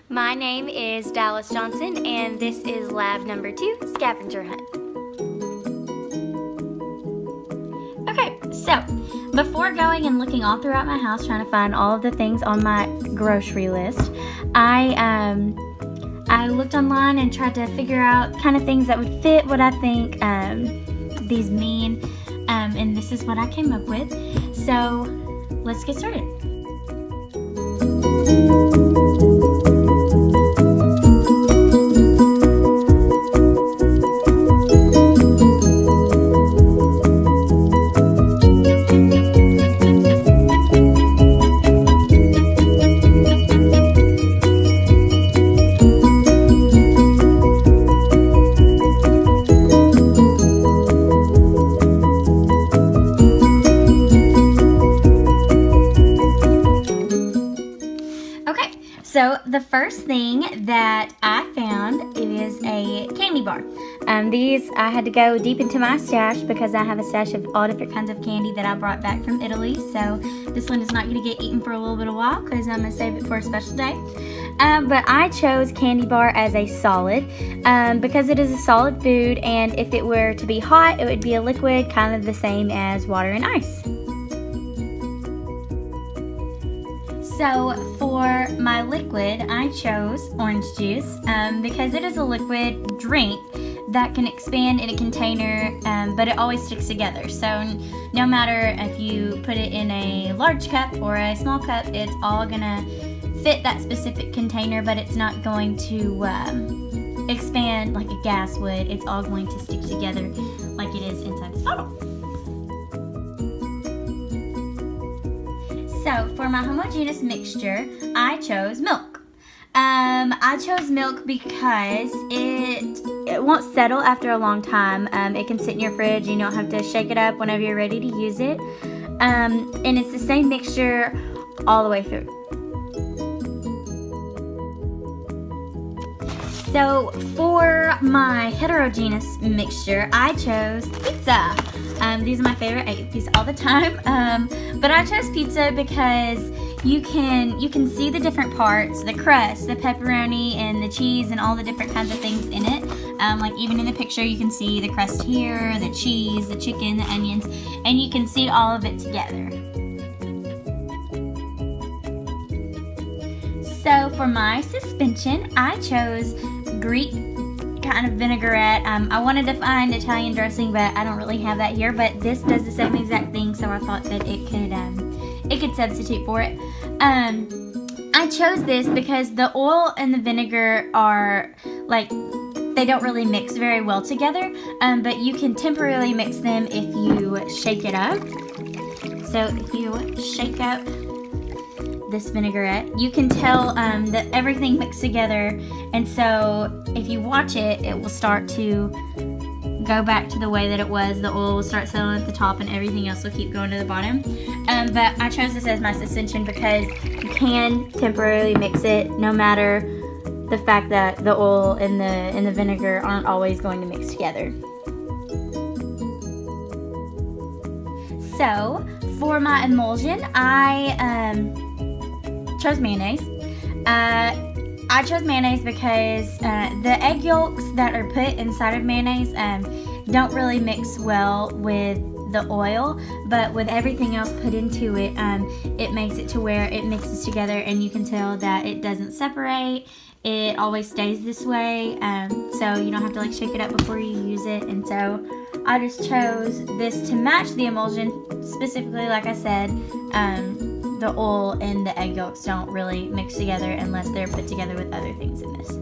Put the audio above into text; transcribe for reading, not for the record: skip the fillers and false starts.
My name is Dallas Johnson, and this is lab number 2, Scavenger Hunt. Okay, so before going and looking all throughout my house trying to find all of the things on my grocery list, I looked online and tried to figure out kind of things that would fit what I think these mean, and this is what I came up with. So let's get started. So the first thing that I found is a candy bar. These I had to go deep into my stash because I have a stash of all different kinds of candy that I brought back from Italy. So this one is not going to get eaten for a little bit of while because I'm going to save it for a special day. But I chose candy bar as a solid because it is a solid food, and if it were to be hot, it would be a liquid, kind of the same as water and ice. So for my liquid, I chose orange juice because it is a liquid drink that can expand in a container, but it always sticks together. So no matter if you put it in a large cup or a small cup, it's all gonna fit that specific container, but it's not going to expand like a gas would. It's all going to stick together like it is inside this bottle. So for my homogeneous mixture, I chose milk. I chose milk because it won't settle after a long time. It can sit in your fridge. You don't have to shake it up whenever you're ready to use it. And it's the same mixture all the way through. So for my heterogeneous mixture, I chose pizza. These are my favorite. I eat pizza all the time. But I chose pizza because you can see the different parts, the crust, the pepperoni, and the cheese, and all the different kinds of things in it. Like even in the picture, you can see the crust here, the cheese, the chicken, the onions, and you can see all of it together. So for my suspension, I chose Greek kind of vinaigrette. I wanted to find Italian dressing, but I don't really have that here, but this does the same exact thing, so I thought that it could substitute for it. I chose this because the oil and the vinegar are like, they don't really mix very well together, but you can temporarily mix them if you shake it up. So if you shake up this vinaigrette, you can tell that everything mixed together, and so if you watch it, it will start to go back to the way that it was. The oil will start settling at the top and everything else will keep going to the bottom. But I chose this as my suspension because you can temporarily mix it no matter the fact that the oil and the vinegar aren't always going to mix together. So for my emulsion, I chose mayonnaise. I chose mayonnaise because the egg yolks that are put inside of mayonnaise don't really mix well with the oil, but with everything else put into it, it makes it to where it mixes together, and you can tell that it doesn't separate. It always stays this way, so you don't have to like shake it up before you use it. And so I just chose this to match the emulsion. Specifically, like I said, the oil and the egg yolks don't really mix together unless they're put together with other things in this.